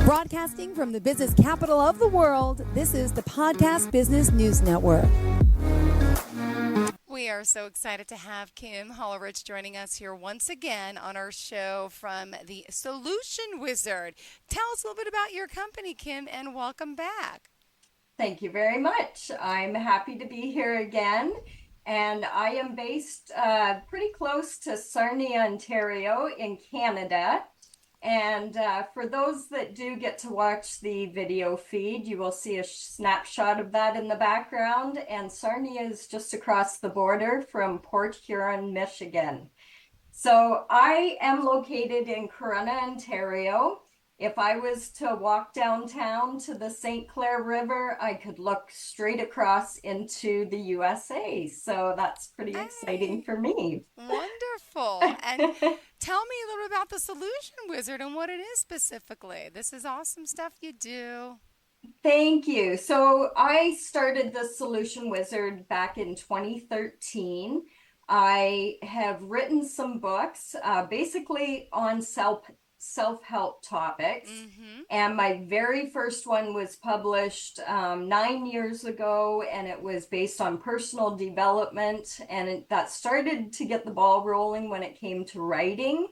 Broadcasting from the business capital of the world, this is the Podcast Business News Network. We are so excited to have Kim Halerwich joining us here once again on our show from the Solution Wizard. Tell us a little bit about your company, Kim, and welcome back. Thank you very much. I'm happy to be here again. And I am based pretty close to Sarnia, Ontario in Canada. And for those that do get to watch the video feed, you will see a snapshot of that in the background. And Sarnia is just across the border from Port Huron, Michigan. So I am located in Corunna, Ontario. If I was to walk downtown to the St. Clair River, I could look straight across into the USA. So that's pretty exciting for me. Wonderful. And tell me a little bit about the Solution Wizard and what it is specifically. This is awesome stuff you do. Thank you. So I started the Solution Wizard back in 2013. I have written some books, basically on self-help topics. And my very first one was published 9 years ago, and it was based on personal development, and that started to get the ball rolling when it came to writing.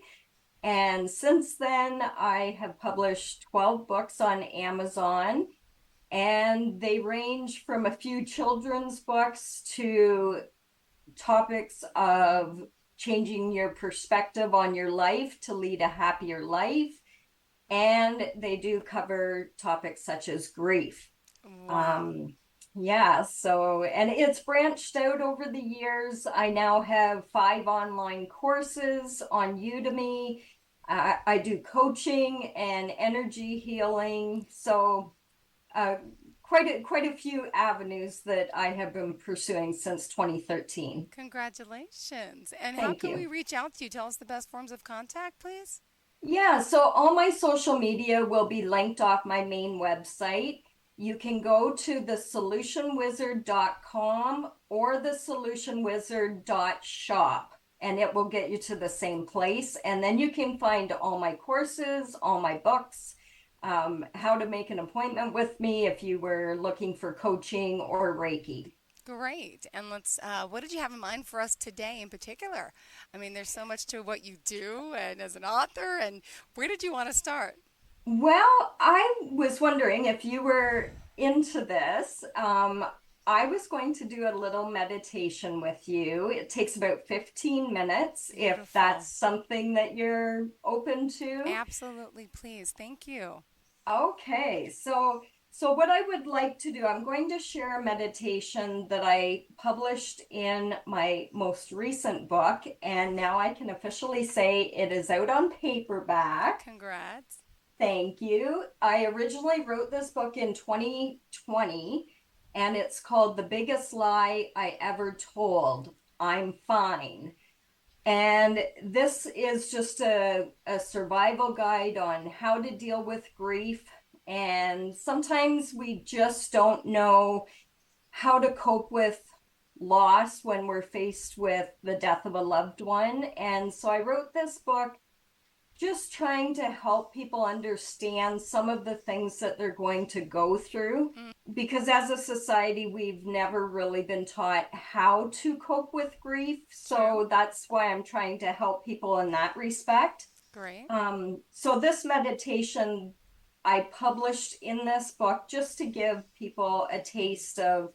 And since then I have published 12 books on Amazon, and they range from a few children's books to topics of changing your perspective on your life to lead a happier life. And they do cover topics such as grief. Wow. And it's branched out over the years. I now have 5 online courses on Udemy. I do coaching and energy healing. So quite a few avenues that I have been pursuing since 2013. Congratulations. And Thank how can you. we reach out to you? Tell us the best forms of contact, please. Yeah, so all my social media will be linked off my main website. You can go to thesolutionwizard.com or thesolutionwizard.shop, and it will get you to the same place. And then you can find all my courses, all my books, how to make an appointment with me if you were looking for coaching or Reiki. Great. And what did you have in mind for us today in particular? I mean, there's so much to what you do and as an author, and where did you want to start? Well, I was wondering if you were into this. I was going to do a little meditation with you. It takes about 15 minutes, Beautiful. if that's something that you're open to. Absolutely, please. Thank you. Okay, so what I would like to do, I'm going to share a meditation that I published in my most recent book, and now I can officially say it is out on paperback. Congrats. Thank you. I originally wrote this book in 2020, and it's called The Biggest Lie I Ever Told, I'm Fine. And this is just a survival guide on how to deal with grief. And sometimes we just don't know how to cope with loss when we're faced with the death of a loved one. And so I wrote this book just trying to help people understand some of the things that they're going to go through. Because as a society, we've never really been taught how to cope with grief. So that's why I'm trying to help people in that respect. Great. So this meditation I published in this book just to give people a taste of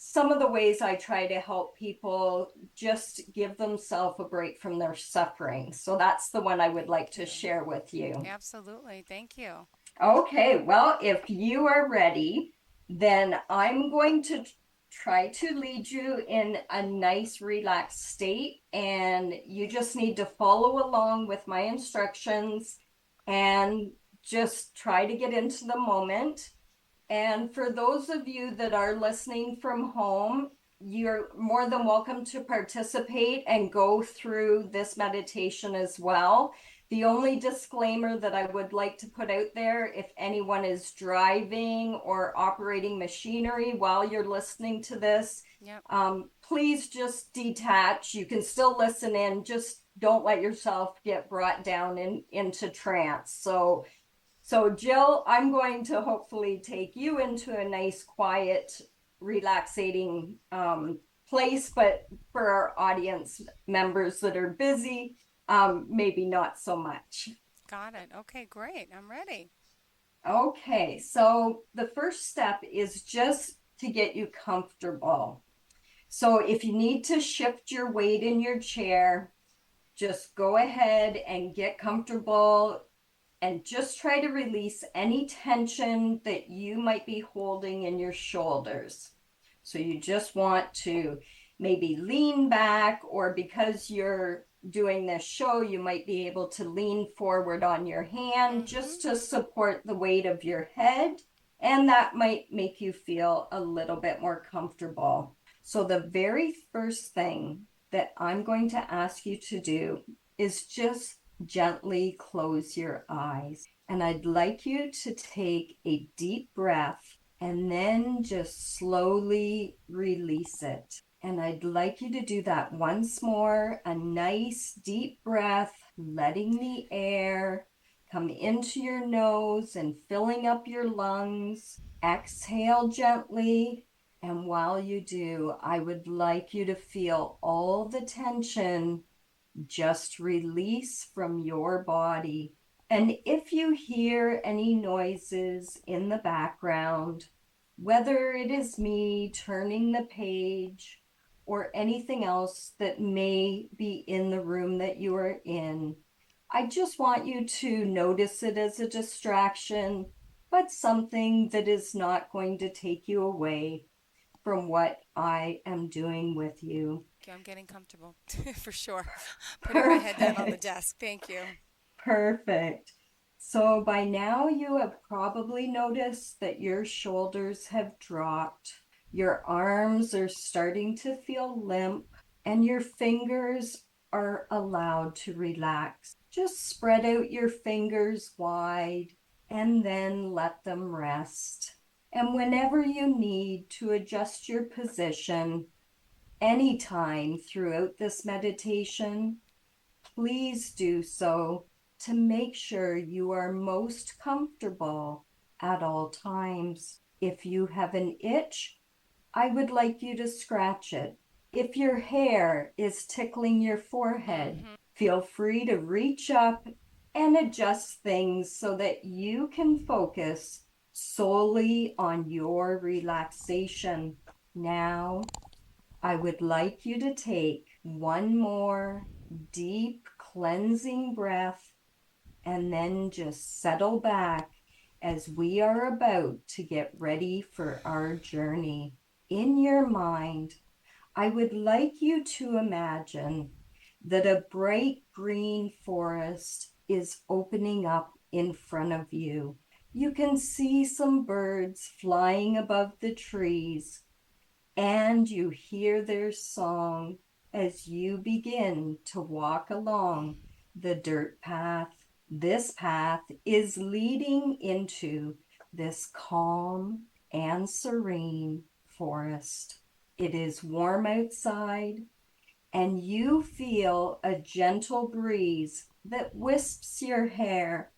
some of the ways I try to help people just give themselves a break from their suffering. So that's the one I would like to share with you. Absolutely. Thank you. Okay, well, if you are ready, then I'm going to try to lead you in a nice, relaxed state, and you just need to follow along with my instructions and just try to get into the moment. And for those of you that are listening from home, you're more than welcome to participate and go through this meditation as well. The only disclaimer that I would like to put out there, if anyone is driving or operating machinery while you're listening to this, Yep. Please just detach. You can still listen in, just don't let yourself get brought down into trance. So Jill, I'm going to hopefully take you into a nice, quiet, relaxating place, but for our audience members that are busy, maybe not so much. Got it. Okay, great. I'm ready. Okay, so the first step is just to get you comfortable. So if you need to shift your weight in your chair, just go ahead and get comfortable and just try to release any tension that you might be holding in your shoulders. So you just want to maybe lean back, or because you're doing this show, you might be able to lean forward on your hand just to support the weight of your head. And that might make you feel a little bit more comfortable. So the very first thing that I'm going to ask you to do is just gently close your eyes. And I'd like you to take a deep breath and then just slowly release it. And I'd like you to do that once more. A nice deep breath, letting the air come into your nose and filling up your lungs. Exhale gently. And while you do, I would like you to feel all the tension just release from your body. And if you hear any noises in the background, whether it is me turning the page or anything else that may be in the room that you are in, I just want you to notice it as a distraction, but something that is not going to take you away from what I am doing with you. Okay, I'm getting comfortable for sure. Putting my head down on the Perfect. desk. Thank you. Perfect. So by now you have probably noticed that your shoulders have dropped. Your arms are starting to feel limp, and your fingers are allowed to relax. Just spread out your fingers wide and then let them rest. And whenever you need to adjust your position anytime throughout this meditation, please do so to make sure you are most comfortable at all times. If you have an itch, I would like you to scratch it. If your hair is tickling your forehead, feel free to reach up and adjust things so that you can focus solely on your relaxation. Now, I would like you to take one more deep cleansing breath and then just settle back as we are about to get ready for our journey. In your mind, I would like you to imagine that a bright green forest is opening up in front of you. You can see some birds flying above the trees, and you hear their song as you begin to walk along the dirt path. This path is leading into this calm and serene forest. It is warm outside, and you feel a gentle breeze that wisps your hair.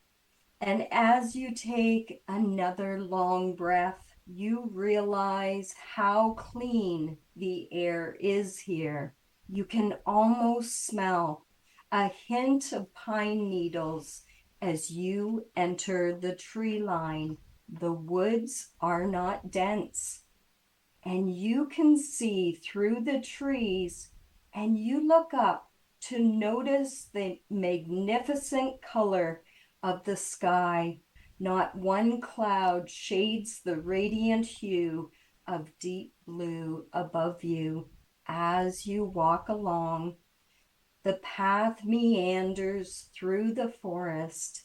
And as you take another long breath, you realize how clean the air is here. You can almost smell a hint of pine needles as you enter the tree line. The woods are not dense, and you can see through the trees, and you look up to notice the magnificent color of the sky. Not one cloud shades the radiant hue of deep blue above you. As you walk along, the path meanders through the forest,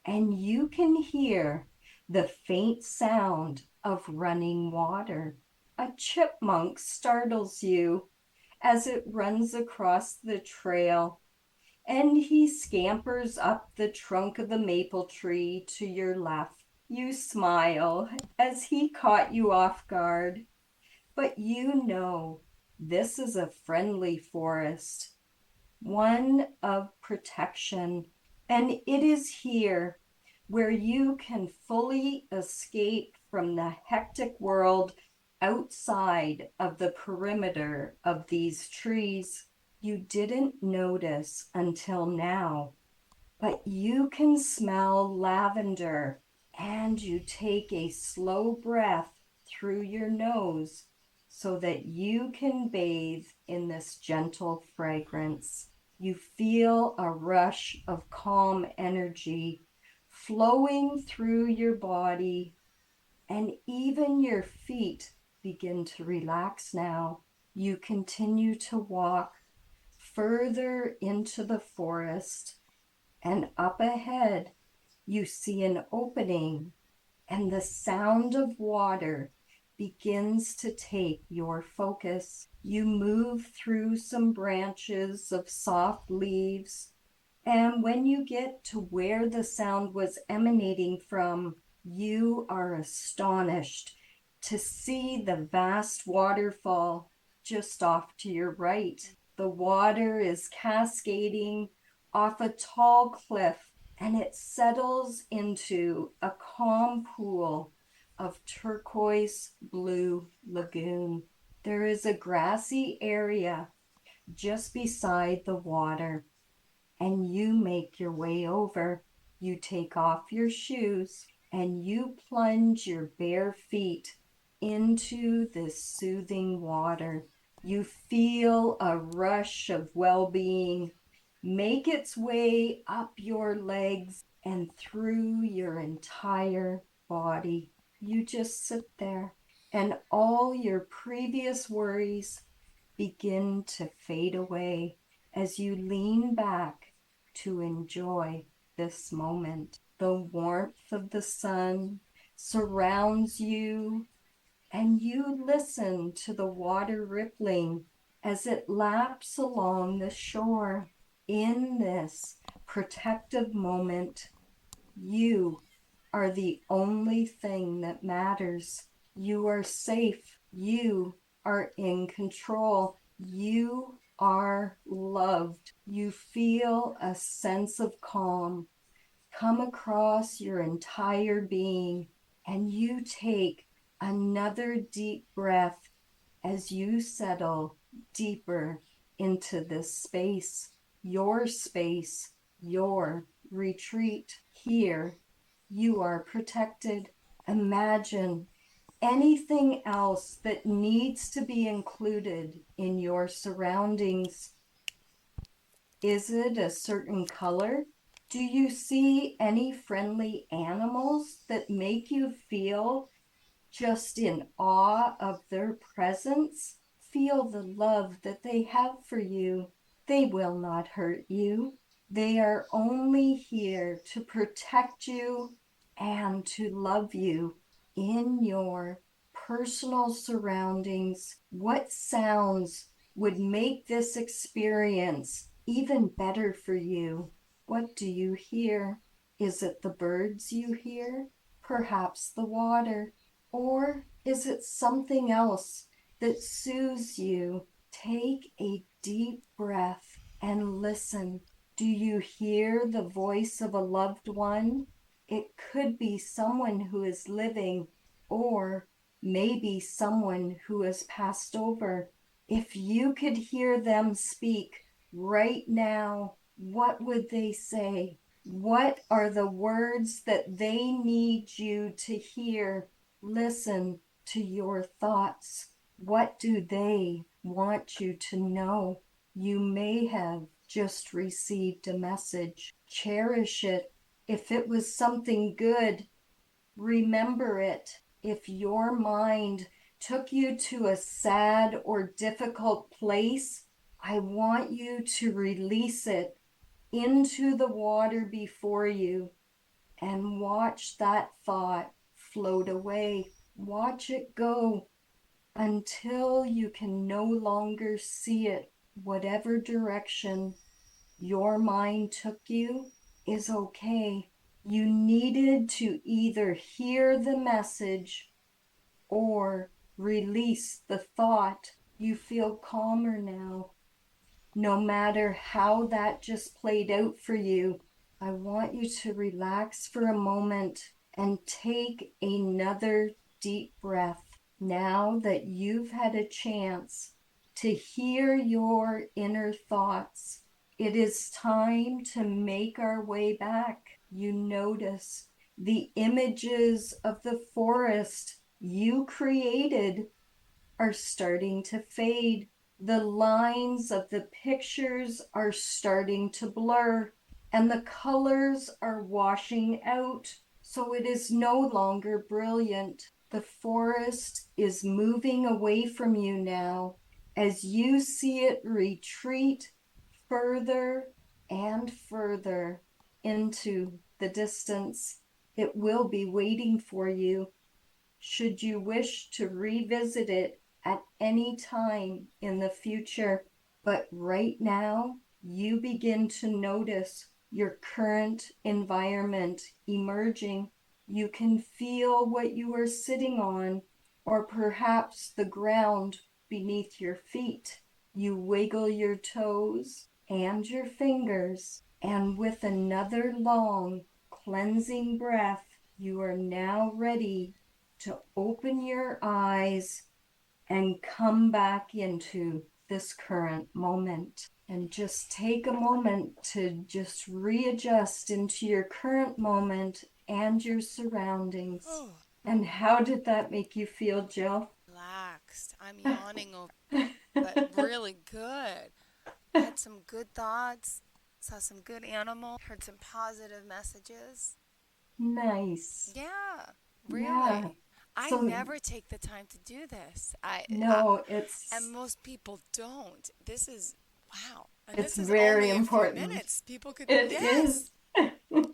and you can hear the faint sound of running water. A chipmunk startles you as it runs across the trail, and he scampers up the trunk of the maple tree to your left. You smile as he caught you off guard. but you know this is a friendly forest, one of protection, and it is here where you can fully escape from the hectic world outside of the perimeter of these trees. You didn't notice until now, but you can smell lavender, and you take a slow breath through your nose so that you can bathe in this gentle fragrance. You feel a rush of calm energy flowing through your body, and even your feet begin to relax now. You continue to walk further into the forest, and up ahead you see an opening, and the sound of water begins to take your focus. You move through some branches of soft leaves, and when you get to where the sound was emanating from, you are astonished to see the vast waterfall just off to your right. The water is cascading off a tall cliff, and it settles into a calm pool of turquoise blue lagoon. There is a grassy area just beside the water, and you make your way over. You take off your shoes and you plunge your bare feet into this soothing water. You feel a rush of well-being make its way up your legs and through your entire body. You just sit there, and all your previous worries begin to fade away as you lean back to enjoy this moment. The warmth of the sun surrounds you, and you listen to the water rippling as it laps along the shore. In this protective moment, you are the only thing that matters. You are safe. You are in control. You are loved. You feel a sense of calm come across your entire being, and you take another deep breath as you settle deeper into this space, your retreat. Here, you are protected. Imagine anything else that needs to be included in your surroundings. Is it a certain color? Do you see any friendly animals that make you feel just in awe of their presence? Feel the love that they have for you. They will not hurt you. They are only here to protect you and to love you in your personal surroundings. What sounds would make this experience even better for you? What do you hear? Is it the birds you hear? Perhaps the water? Or is it something else that soothes you? Take a deep breath and listen. Do you hear the voice of a loved one? It could be someone who is living, or maybe someone who has passed over. If you could hear them speak right now, what would they say? What are the words that they need you to hear? Listen to your thoughts. What do they want you to know? You may have just received a message. Cherish it. If it was something good, remember it. If your mind took you to a sad or difficult place, I want you to release it into the water before you and watch that thought float away. Watch it go until you can no longer see it. Whatever direction your mind took you is okay. You needed to either hear the message or Release the thought. You feel calmer now. No matter how that just played out for you, I want you to relax for a moment and take another deep breath. Now that you've had a chance to hear your inner thoughts, it is time to make our way back. You notice the images of the forest you created are starting to fade. The lines of the pictures are starting to blur, and the colors are washing out, so it is no longer brilliant. The forest is moving away from you now as you see it retreat further and further into the distance. It will be waiting for you should you wish to revisit it at any time in the future. But right now, you begin to notice your current environment emerging. You can feel what you are sitting on, or perhaps the ground beneath your feet. You wiggle your toes and your fingers, and with another long cleansing breath, you are now ready to open your eyes and come back into this current moment. And just take a moment to just readjust into your current moment and your surroundings. Oh, And how did that make you feel, Jill? relaxed. I'm yawning over, but really good. I had some good thoughts, saw some good animals, heard some positive messages. Nice. Yeah, Yeah. really. I So, never take the time to do this. no, And most people don't. This is wow. And it's this is very only a few important. minutes. People could, It is. yes.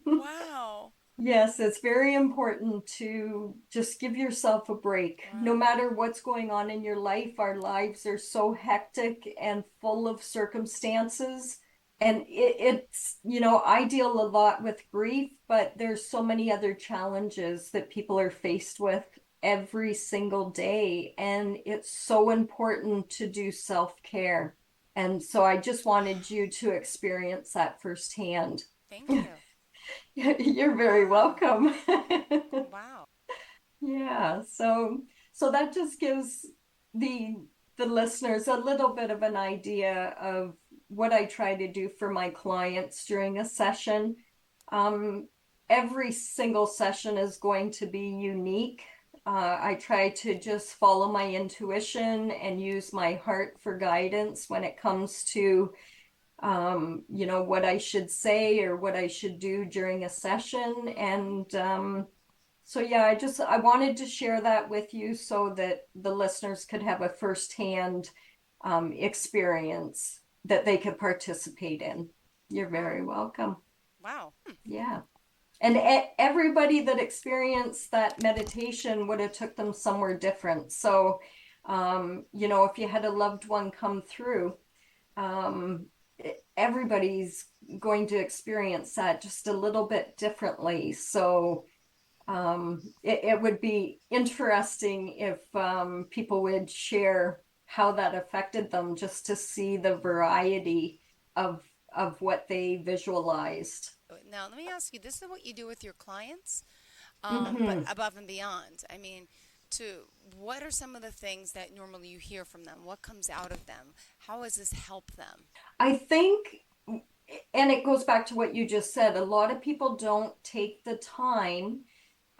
Wow. Yes, it's very important to just give yourself a break. No Wow. matter what's going on in your life, our lives are so hectic and full of circumstances. And I deal a lot with grief, but there's so many other challenges that people are faced with every single day. And it's so important to do self-care. And so I just wanted you to experience that firsthand. Thank you. You're very Wow. welcome. Wow. Yeah, so that just gives the the listeners a little bit of an idea of what I try to do for my clients during a session. Um, every single session is going to be unique. I try to just follow my intuition and use my heart for guidance when it comes to what I should say or what I should do during a session. And so yeah, I wanted to share that with you so that the listeners could have a firsthand experience that they could participate in. You're Wow. very welcome. Wow. Yeah. And everybody that experienced that meditation would have took them somewhere different. So, if you had a loved one come through, um, everybody's going to experience that just a little bit differently. So it would be interesting if people would share how that affected them, just to see the variety of what they visualized. Now, let me ask you, this is what you do with your clients, but Hmm. above and beyond. I mean, what are some of the things that normally you hear from them? What comes out of them? How does this help them? I think, and it goes back to what you just said, a lot of people don't take the time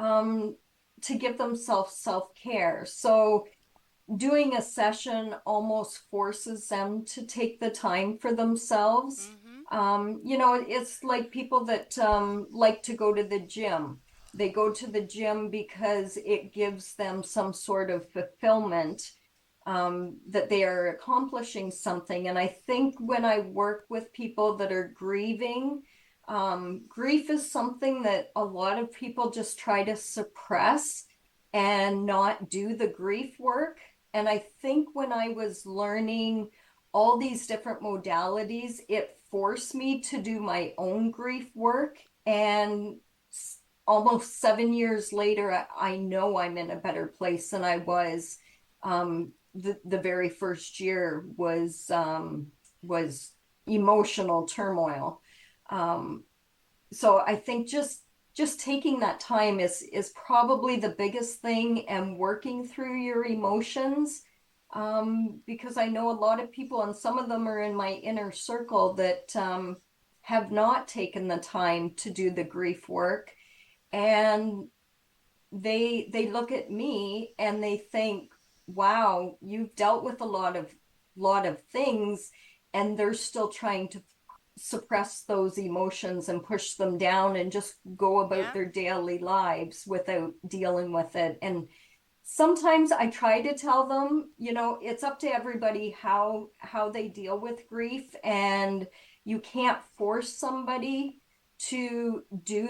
um, to give themselves self-care. So doing a session almost forces them to take the time for themselves. Mm-hmm. It's like people that like to go to the gym. They go to the gym because it gives them some sort of fulfillment, that they are accomplishing something. And I think when I work with people that are grieving, grief is something that a lot of people just try to suppress and not do the grief work. And I think when I was learning all these different modalities, it forced me to do my own grief work. And almost 7 years later, I know I'm in a better place than I was. The very first year was emotional turmoil. So I think just taking that time is probably the biggest thing, and working through your emotions. Because I know a lot of people, and some of them are in my inner circle, that have not taken the time to do the grief work, and they look at me and they think, wow, you've dealt with a lot of things, and they're still trying to suppress those emotions and push them down and just go about their daily lives without dealing with it. And sometimes I try to tell them, it's up to everybody how they deal with grief, and you can't force somebody to do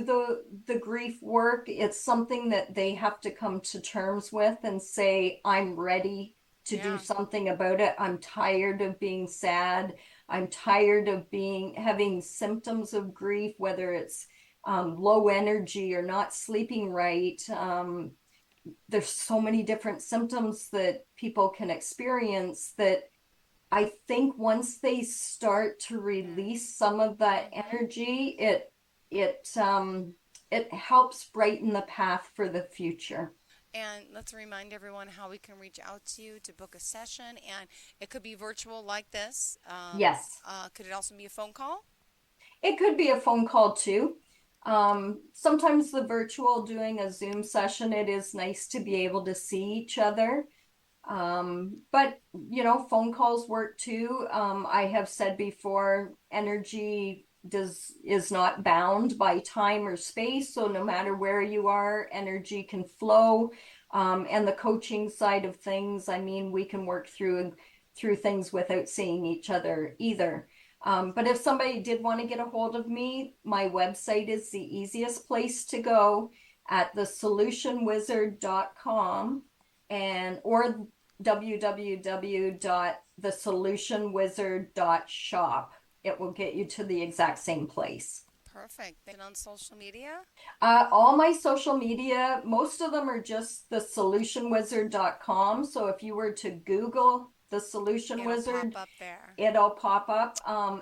the grief work. It's something that they have to come to terms with and say, I'm ready to do something about it. I'm tired of being sad. I'm tired of having symptoms of grief, whether it's low energy or not sleeping right. There's so many different symptoms that people can experience, that I think once they start to release some of that energy, it helps brighten the path for the future. And let's remind everyone how we can reach out to you to book a session. And it could be virtual like this. Yes. Could it also be a phone call? It could be a phone call too. Sometimes the virtual, doing a Zoom session, it is nice to be able to see each other. But phone calls work too. I have said before, energy is not bound by time or space. So no matter where you are, energy can flow. And the coaching side of things, we can work through things without seeing each other either. But if somebody did want to get a hold of me, my website is the easiest place to go, at thesolutionwizard.com or www.thesolutionwizard.shop. It will get you to the exact same place. Perfect. And on social media? All my social media, most of them are just thesolutionwizard.com. So if you were to Google the Solution Wizard, pop up there. It'll pop up.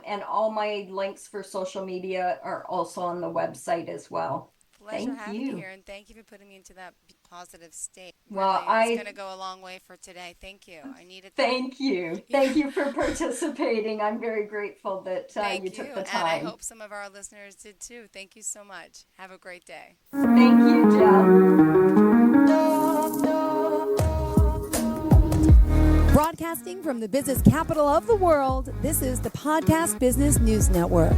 And all my links for social media are also on the website as well. Pleasure having you here, and thank you for putting me into that positive state. Well, it's going to go a long way for today. Thank you. I needed that. Thank you. Thank you for participating. I'm very grateful that you took the time. And I hope some of our listeners did too. Thank you so much. Have a great day. Thank you, Jill. Broadcasting from the business capital of the world, this is the Podcast Business News Network.